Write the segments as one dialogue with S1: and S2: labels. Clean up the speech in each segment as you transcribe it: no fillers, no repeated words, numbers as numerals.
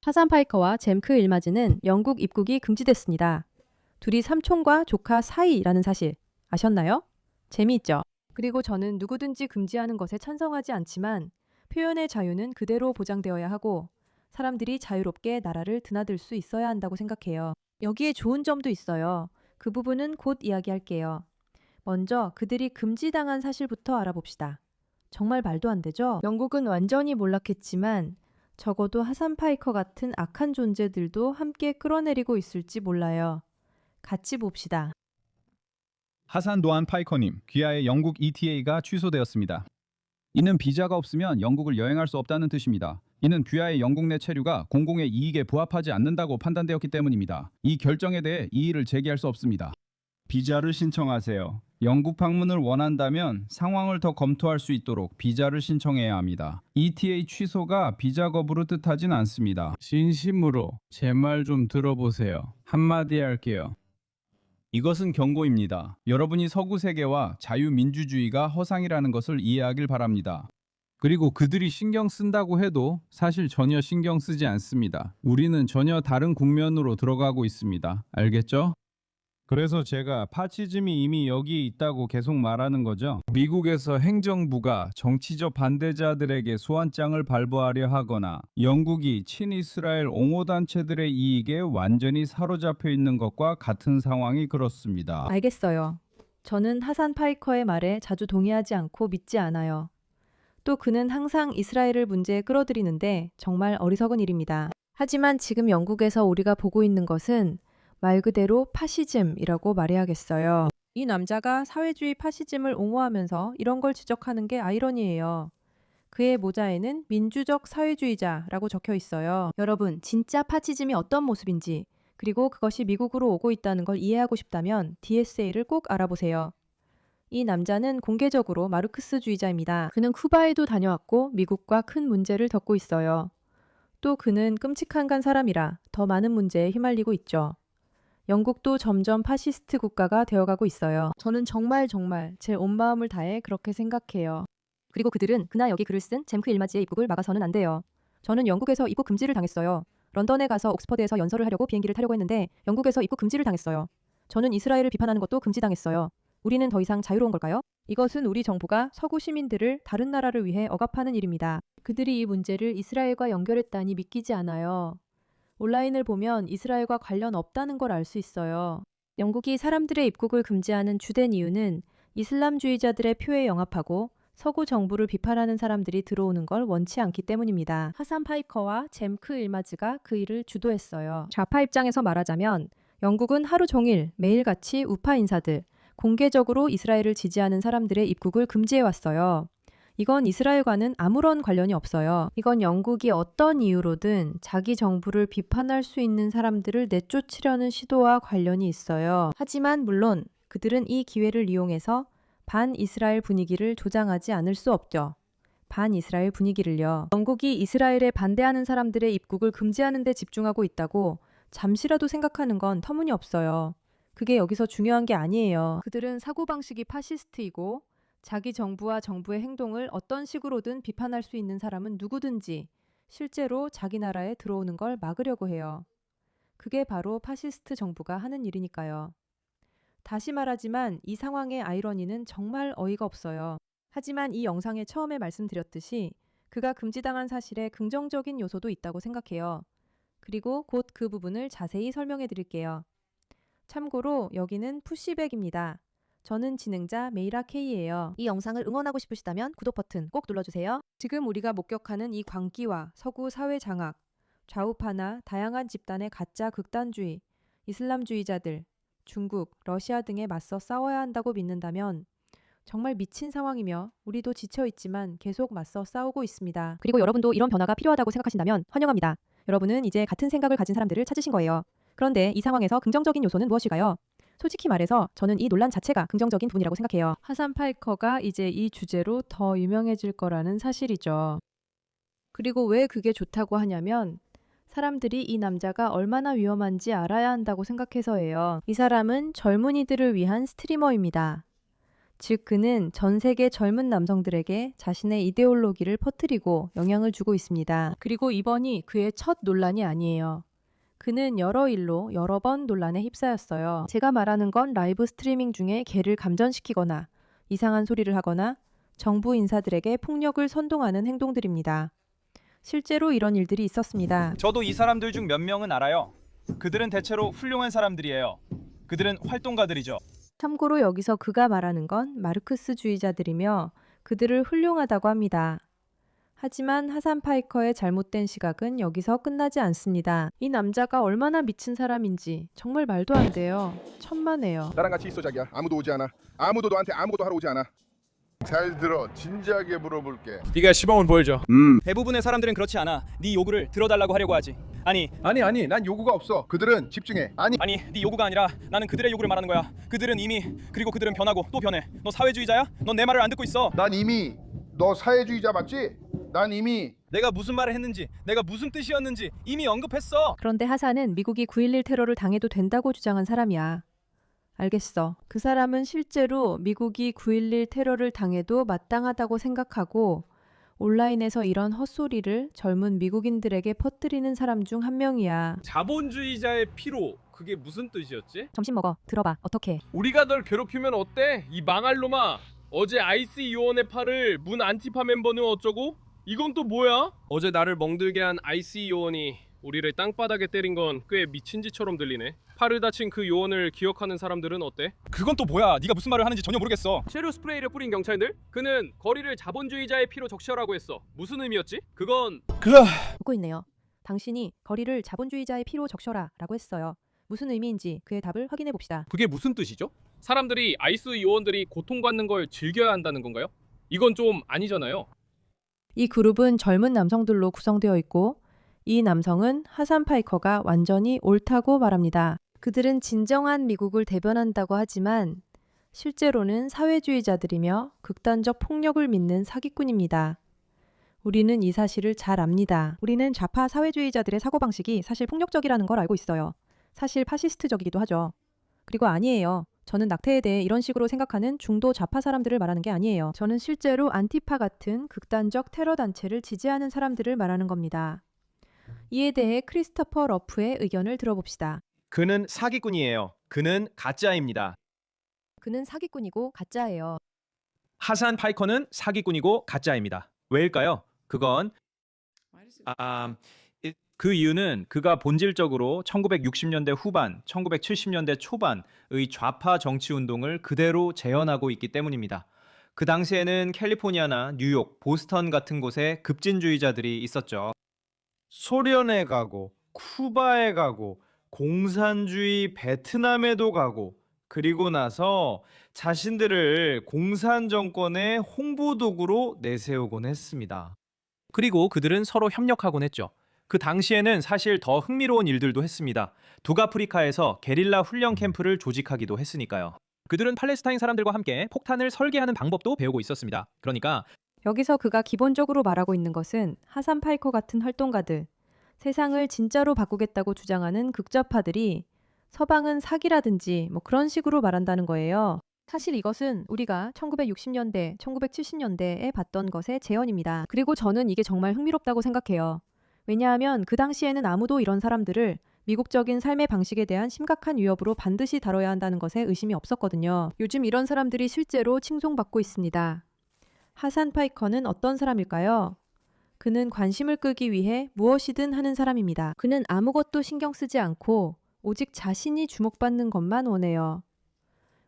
S1: 하산 파이커와 잼크 일마즈는 영국 입국이 금지됐습니다. 둘이 삼촌과 조카 사이라는 사실 아셨나요? 재미있죠? 그리고 저는 누구든지 금지하는 것에 찬성하지 않지만 표현의 자유는 그대로 보장되어야 하고 사람들이 자유롭게 나라를 드나들 수 있어야 한다고 생각해요. 여기에 좋은 점도 있어요. 그 부분은 곧 이야기할게요. 먼저 그들이 금지당한 사실부터 알아봅시다. 정말 말도 안 되죠? 영국은 완전히 몰락했지만 적어도 하산 파이커 같은 악한 존재들도 함께 끌어내리고 있을지 몰라요. 같이 봅시다.
S2: 하산 도안 파이커님, 귀하의 영국 ETA가 취소되었습니다. 이는 비자가 없으면 영국을 여행할 수 없다는 뜻입니다. 이는 귀하의 영국 내 체류가 공공의 이익에 부합하지 않는다고 판단되었기 때문입니다. 이 결정에 대해 이의를 제기할 수 없습니다. 비자를 신청하세요. 영국 방문을 원한다면 상황을 더 검토할 수 있도록 비자를 신청해야 합니다. ETA 취소가 비자 거부를 뜻하진 않습니다.
S3: 진심으로 제 말 좀 들어보세요. 한마디 할게요.
S2: 이것은 경고입니다. 여러분이 서구 세계와 자유민주주의가 허상이라는 것을 이해하길 바랍니다.
S3: 그리고 그들이 신경 쓴다고 해도 사실 전혀 신경 쓰지 않습니다. 우리는 전혀 다른 국면으로 들어가고 있습니다. 알겠죠?
S2: 그래서 제가 파시즘이 이미 여기 있다고 계속 말하는 거죠.
S3: 미국에서 행정부가 정치적 반대자들에게 소환장을 발부하려 하거나 영국이 친이스라엘 옹호단체들의 이익에 완전히 사로잡혀 있는 것과 같은 상황이 그렇습니다.
S1: 알겠어요. 저는 하산 파이커의 말에 자주 동의하지 않고 믿지 않아요. 또 그는 항상 이스라엘을 문제에 끌어들이는데 정말 어리석은 일입니다. 하지만 지금 영국에서 우리가 보고 있는 것은 말 그대로 파시즘이라고 말해야겠어요. 이 남자가 사회주의 파시즘을 옹호하면서 이런 걸 지적하는 게 아이러니예요. 그의 모자에는 민주적 사회주의자라고 적혀 있어요. 여러분, 진짜 파시즘이 어떤 모습인지, 그리고 그것이 미국으로 오고 있다는 걸 이해하고 싶다면 DSA를 꼭 알아보세요. 이 남자는 공개적으로 마르크스주의자입니다. 그는 쿠바에도 다녀왔고 미국과 큰 문제를 겪고 있어요. 또 그는 끔찍한 간 사람이라 더 많은 문제에 휘말리고 있죠. 영국도 점점 파시스트 국가가 되어가고 있어요. 저는 정말 제 온 마음을 다해 그렇게 생각해요. 그리고 그들은 그나 여기 글을 쓴 잼크 일마지의 입국을 막아서는 안 돼요. 저는 영국에서 입국 금지를 당했어요. 런던에 가서 옥스퍼드에서 연설을 하려고 비행기를 타려고 했는데 영국에서 입국 금지를 당했어요. 저는 이스라엘을 비판하는 것도 금지당했어요. 우리는 더 이상 자유로운 걸까요? 이것은 우리 정부가 서구 시민들을 다른 나라를 위해 억압하는 일입니다. 그들이 이 문제를 이스라엘과 연결했다니 믿기지 않아요. 온라인을 보면 이스라엘과 관련 없다는 걸 알 수 있어요. 영국이 사람들의 입국을 금지하는 주된 이유는 이슬람주의자들의 표에 영합하고 서구 정부를 비판하는 사람들이 들어오는 걸 원치 않기 때문입니다. 하산 파이커와 잼크 일마즈가 그 일을 주도했어요. 좌파 입장에서 말하자면 영국은 하루 종일 매일같이 우파 인사들, 공개적으로 이스라엘을 지지하는 사람들의 입국을 금지해왔어요. 이건 이스라엘과는 아무런 관련이 없어요. 이건 영국이 어떤 이유로든 자기 정부를 비판할 수 있는 사람들을 내쫓으려는 시도와 관련이 있어요. 하지만 물론 그들은 이 기회를 이용해서 반이스라엘 분위기를 조장하지 않을 수 없죠. 반이스라엘 분위기를요. 영국이 이스라엘에 반대하는 사람들의 입국을 금지하는 데 집중하고 있다고 잠시라도 생각하는 건 터무니없어요. 그게 여기서 중요한 게 아니에요. 그들은 사고방식이 파시스트이고 자기 정부와 정부의 행동을 어떤 식으로든 비판할 수 있는 사람은 누구든지 실제로 자기 나라에 들어오는 걸 막으려고 해요. 그게 바로 파시스트 정부가 하는 일이니까요. 다시 말하지만 이 상황의 아이러니는 정말 어이가 없어요. 하지만 이 영상에 처음에 말씀드렸듯이 그가 금지당한 사실에 긍정적인 요소도 있다고 생각해요. 그리고 곧 그 부분을 자세히 설명해 드릴게요. 참고로 여기는 푸시백입니다. 저는 진행자 메이라 K예요. 이 영상을 응원하고 싶으시다면 구독 버튼 꼭 눌러주세요. 지금 우리가 목격하는 이 광기와 서구 사회 장악, 좌우파나 다양한 집단의 가짜 극단주의, 이슬람주의자들, 중국, 러시아 등에 맞서 싸워야 한다고 믿는다면 정말 미친 상황이며 우리도 지쳐있지만 계속 맞서 싸우고 있습니다. 그리고 여러분도 이런 변화가 필요하다고 생각하신다면 환영합니다. 여러분은 이제 같은 생각을 가진 사람들을 찾으신 거예요. 그런데 이 상황에서 긍정적인 요소는 무엇일까요? 솔직히 말해서 저는 이 논란 자체가 긍정적인 부분이라고 생각해요. 하산 파이커가 이제 이 주제로 더 유명해질 거라는 사실이죠. 그리고 왜 그게 좋다고 하냐면 사람들이 이 남자가 얼마나 위험한지 알아야 한다고 생각해서예요. 이 사람은 젊은이들을 위한 스트리머입니다. 즉 그는 전 세계 젊은 남성들에게 자신의 이데올로기를 퍼뜨리고 영향을 주고 있습니다. 그리고 이번이 그의 첫 논란이 아니에요. 그는 여러 일로 여러 번 논란에 휩싸였어요. 제가 말하는 건 라이브 스트리밍 중에 개를 감전시키거나 이상한 소리를 하거나 정부 인사들에게 폭력을 선동하는 행동들입니다. 실제로 이런 일들이 있었습니다.
S4: 저도 이 사람들 중 몇 명은 알아요. 그들은 대체로 훌륭한 사람들이에요. 그들은 활동가들이죠.
S1: 참고로 여기서 그가 말하는 건 마르크스주의자들이며 그들을 훌륭하다고 합니다. 하지만 하산 파이커의 잘못된 시각은 여기서 끝나지 않습니다. 이 남자가 얼마나 미친 사람인지 정말 말도 안 돼요. 천만에요.
S5: 나랑 같이 있어 자기야. 아무도 오지 않아. 아무도 너한테 아무것도 하러 오지 않아.
S6: 잘 들어. 진지하게 물어볼게.
S7: 네가 시범을 보여줘.
S4: 대부분의 사람들은 그렇지 않아. 네 요구를 들어달라고 하려고 하지. 아니,
S5: 난 요구가 없어. 그들은 집중해. 아니
S4: 네 요구가 아니라 나는 그들의 요구를 말하는 거야. 그들은 이미 그리고 그들은 변하고 또 변해. 너 사회주의자야? 넌 내 말을 안 듣고 있어.
S5: 난 이미 너 사회주의자 맞지? 난 이미
S4: 내가 무슨 말을 했는지, 내가 무슨 뜻이었는지 이미 언급했어.
S1: 그런데 하산은 미국이 9.11 테러를 당해도 된다고 주장한 사람이야. 알겠어. 그 사람은 실제로 미국이 9.11 테러를 당해도 마땅하다고 생각하고 온라인에서 이런 헛소리를 젊은 미국인들에게 퍼뜨리는 사람 중 한 명이야.
S7: 자본주의자의 피로. 그게 무슨 뜻이었지?
S1: 점심 먹어. 들어봐. 어떻게?
S7: 우리가 널 괴롭히면 어때? 이 망할 놈아. 어제 IC 요원의 팔을 문 안티파 멤버는 어쩌고? 이건 또 뭐야? 어제 나를 멍들게 한 IC 요원이 우리를 땅바닥에 때린 건 꽤 미친 짓처럼 들리네. 팔을 다친 그 요원을 기억하는 사람들은 어때?
S4: 그건 또 뭐야? 네가 무슨 말을 하는지 전혀 모르겠어.
S7: 쇠로 스프레이를 뿌린 경찰들? 그는 거리를 자본주의자의 피로 적셔라고 했어. 무슨 의미였지? 그건
S1: 듣고 있네요. 당신이 거리를 자본주의자의 피로 적셔라 라고 했어요. 무슨 의미인지 그의 답을 확인해 봅시다.
S7: 그게 무슨 뜻이죠? 사람들이 아이스 요원들이 고통받는 걸 즐겨야 한다는 건가요? 이건 좀 아니잖아요.
S1: 이 그룹은 젊은 남성들로 구성되어 있고 이 남성은 하산 파이커가 완전히 옳다고 말합니다. 그들은 진정한 미국을 대변한다고 하지만 실제로는 사회주의자들이며 극단적 폭력을 믿는 사기꾼입니다. 우리는 이 사실을 잘 압니다. 우리는 좌파 사회주의자들의 사고방식이 사실 폭력적이라는 걸 알고 있어요. 사실 파시스트적이기도 하죠. 그리고 아니에요. 저는 낙태에 대해 이런 식으로 생각하는 중도 좌파 사람들을 말하는 게 아니에요. 저는 실제로 안티파 같은 극단적 테러 단체를 지지하는 사람들을 말하는 겁니다. 이에 대해 크리스토퍼 러프의 의견을 들어봅시다.
S8: 그는 사기꾼이에요. 그는 가짜입니다.
S1: 그는 사기꾼이고 가짜예요.
S8: 하산 파이커는 사기꾼이고 가짜입니다. 왜일까요? 그건 그 이유는 그가 본질적으로 1960년대 후반, 1970년대 초반의 좌파 정치 운동을 그대로 재현하고 있기 때문입니다. 그 당시에는 캘리포니아나 뉴욕, 보스턴 같은 곳에 급진주의자들이 있었죠. 소련에 가고, 쿠바에 가고, 공산주의 베트남에도 가고, 그리고 나서 자신들을 공산 정권의 홍보도구로 내세우곤 했습니다. 그리고 그들은 서로 협력하곤 했죠. 그 당시에는 사실 더 흥미로운 일들도 했습니다. 북아프리카에서 게릴라 훈련 캠프를 조직하기도 했으니까요. 그들은 팔레스타인 사람들과 함께 폭탄을 설계하는 방법도 배우고 있었습니다. 그러니까
S1: 여기서 그가 기본적으로 말하고 있는 것은 하산 파이커 같은 활동가들, 세상을 진짜로 바꾸겠다고 주장하는 극좌파들이 서방은 사기라든지 뭐 그런 식으로 말한다는 거예요. 사실 이것은 우리가 1960년대, 1970년대에 봤던 것의 재현입니다. 그리고 저는 이게 정말 흥미롭다고 생각해요. 왜냐하면 그 당시에는 아무도 이런 사람들을 미국적인 삶의 방식에 대한 심각한 위협으로 반드시 다뤄야 한다는 것에 의심이 없었거든요. 요즘 이런 사람들이 실제로 칭송받고 있습니다. 하산 파이커는 어떤 사람일까요? 그는 관심을 끌기 위해 무엇이든 하는 사람입니다. 그는 아무것도 신경 쓰지 않고 오직 자신이 주목받는 것만 원해요.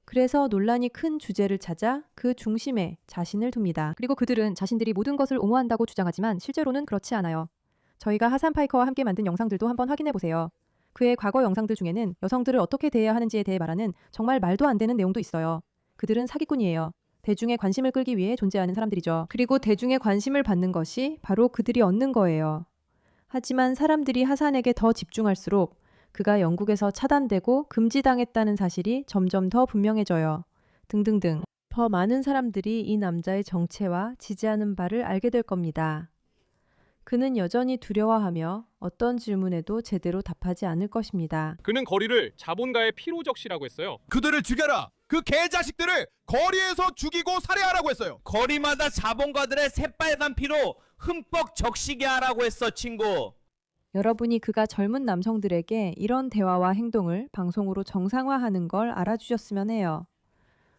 S1: 그래서 논란이 큰 주제를 찾아 그 중심에 자신을 둡니다. 그리고 그들은 자신들이 모든 것을 옹호한다고 주장하지만 실제로는 그렇지 않아요. 저희가 하산 파이커와 함께 만든 영상들도 한번 확인해 보세요. 그의 과거 영상들 중에는 여성들을 어떻게 대해야 하는지에 대해 말하는 정말 말도 안 되는 내용도 있어요. 그들은 사기꾼이에요. 대중의 관심을 끌기 위해 존재하는 사람들이죠. 그리고 대중의 관심을 받는 것이 바로 그들이 얻는 거예요. 하지만 사람들이 하산에게 더 집중할수록 그가 영국에서 차단되고 금지당했다는 사실이 점점 더 분명해져요. 등등등. 더 많은 사람들이 이 남자의 정체와 지지하는 바를 알게 될 겁니다. 그는 여전히 두려워하며 어떤 질문에도 제대로 답하지 않을 것입니다.
S7: 그는 거리를 자본가의 피로 적시라고 했어요.
S6: 그들을 죽여라.
S9: 그 개자식들을 거리에서 죽이고 살해하라고 했어요.
S10: 거리마다 자본가들의 새빨간 피로 흠뻑 적시게 하라고 했어, 친구.
S1: 여러분이 그가 젊은 남성들에게 이런 대화와 행동을 방송으로 정상화하는 걸 알아주셨으면 해요.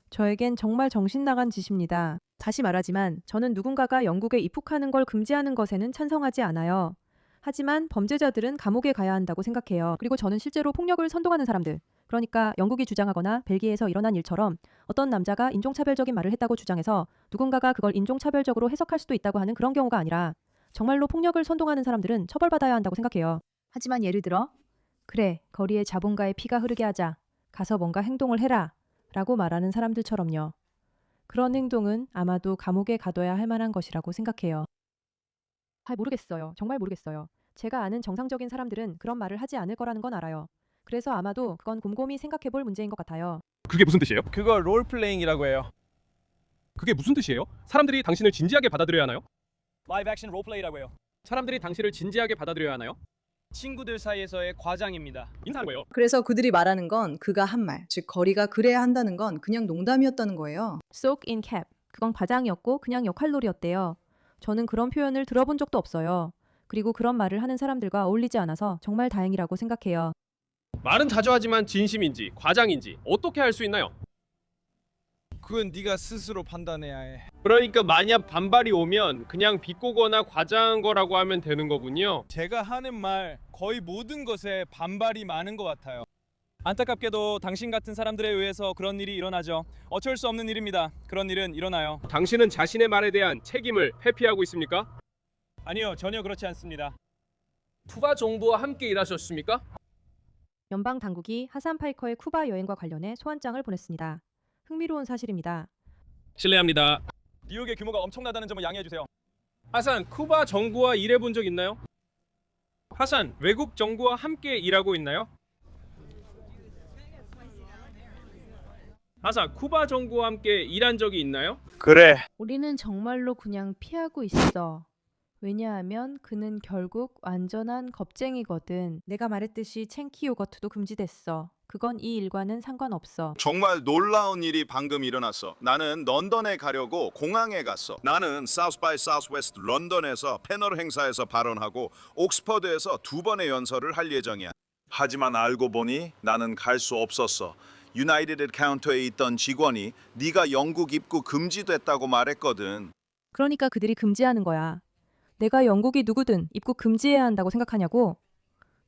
S1: 저에겐 정말 정신 나간 짓입니다. 다시 말하지만 저는 누군가가 영국에 입국하는 걸 금지하는 것에는 찬성하지 않아요. 하지만 범죄자들은 감옥에 가야 한다고 생각해요. 그리고 저는 실제로 폭력을 선동하는 사람들, 그러니까 영국이 주장하거나 벨기에에서 일어난 일처럼 어떤 남자가 인종차별적인 말을 했다고 주장해서 누군가가 그걸 인종차별적으로 해석할 수도 있다고 하는 그런 경우가 아니라 정말로 폭력을 선동하는 사람들은 처벌받아야 한다고 생각해요. 하지만 예를 들어 그래, 거리에 자본가의 피가 흐르게 하자. 가서 뭔가 행동을 해라. 라고 말하는 사람들처럼요. 그런 행동은 아마도 감옥에 가둬야 할 만한 것이라고 생각해요. 모르겠어요. 정말 모르겠어요. 제가 아는 정상적인 사람들은 그런 말을 하지 않을 거라는 건 알아요. 그래서 아마도 그건 곰곰이 생각해 볼 문제인 것 같아요.
S4: 그게 무슨 뜻이에요?
S7: 그거 롤플레잉이라고 해요.
S4: 그게 무슨 뜻이에요? 사람들이 당신을 진지하게 받아들여야 하나요? 라이브 액션 롤플레이라고 해요. 사람들이 당신을 진지하게 받아들여야 하나요?
S10: 친구들 사이에서의 과장입니다.
S4: 인사하는 거예요.
S11: 그래서 그들이 말하는 건 그가 한 말, 즉 거리가 그래야 한다는 건 그냥 농담이었다는 거예요.
S1: soak in cap. 그건 과장이었고 그냥 역할놀이였대요. 저는 그런 표현을 들어본 적도 없어요. 그리고 그런 말을 하는 사람들과 어울리지 않아서 정말 다행이라고 생각해요.
S7: 말은 자주 하지만 진심인지 과장인지 어떻게 알 수 있나요?
S10: 그건 네가 스스로 판단해야 해.
S7: 그러니까 만약 반발이 오면 그냥 비꼬거나 과장한 거라고 하면 되는 거군요.
S10: 제가 하는 말 거의 모든 것에 반발이 많은 것 같아요.
S4: 안타깝게도 당신 같은 사람들에 의해서 그런 일이 일어나죠. 어쩔 수 없는 일입니다. 그런 일은 일어나요.
S7: 당신은 자신의 말에 대한 책임을 회피하고 있습니까?
S4: 아니요, 전혀 그렇지 않습니다.
S7: 쿠바 정부와 함께 일하셨습니까?
S1: 연방 당국이 하산 파이커의 쿠바 여행과 관련해 소환장을 보냈습니다. 흥미로운 사실입니다.
S7: 실례합니다.
S4: 뉴욕의 규모가 엄청나다는 점을 양해해 주세요.
S7: 하산, 쿠바 정부와 일해본 적 있나요? 하산, 외국 정부와 함께 일하고 있나요? 하산, 쿠바 정부와 함께 일한 적이 있나요?
S10: 그래.
S1: 우리는 정말로 그냥 피하고 있어. 왜냐하면 그는 결국 완전한 겁쟁이거든. 내가 말했듯이 챙키 요거트도 금지됐어. 그건 이 일과는 상관없어.
S12: 정말 놀라운 일이 방금 일어났어. 나는 런던에 가려고 공항에 갔어. 나는 사우스 바이 사우스 웨스트 런던에서 패널 행사에서 발언하고 옥스퍼드에서 2번의 연설을 할 예정이야. 하지만 알고 보니 나는 갈 수 없었어. 유나이티드 카운터에 있던 직원이 네가 영국 입국 금지됐다고 말했거든.
S1: 그러니까 그들이 금지하는 거야. 내가 영국이 누구든 입국 금지해야 한다고 생각하냐고?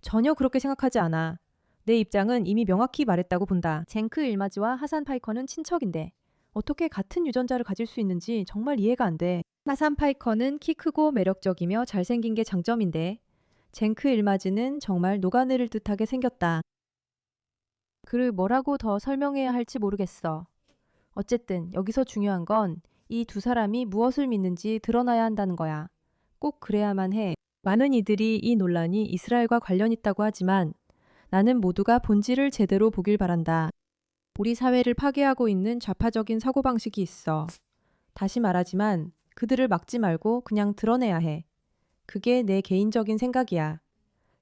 S1: 전혀 그렇게 생각하지 않아. 내 입장은 이미 명확히 말했다고 본다. 젠크 일마지와 하산 파이커는 친척인데 어떻게 같은 유전자를 가질 수 있는지 정말 이해가 안 돼. 하산 파이커는 키 크고 매력적이며 잘생긴 게 장점인데 젠크 일마지는 정말 녹아내릴 듯하게 생겼다. 그를 뭐라고 더 설명해야 할지 모르겠어. 어쨌든 여기서 중요한 건 이 두 사람이 무엇을 믿는지 드러나야 한다는 거야. 꼭 그래야만 해. 많은 이들이 이 논란이 이스라엘과 관련 있다고 하지만 나는 모두가 본질을 제대로 보길 바란다. 우리 사회를 파괴하고 있는 좌파적인 사고방식이 있어. 다시 말하지만 그들을 막지 말고 그냥 드러내야 해. 그게 내 개인적인 생각이야.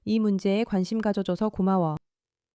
S1: 이 문제에 관심 가져줘서 고마워.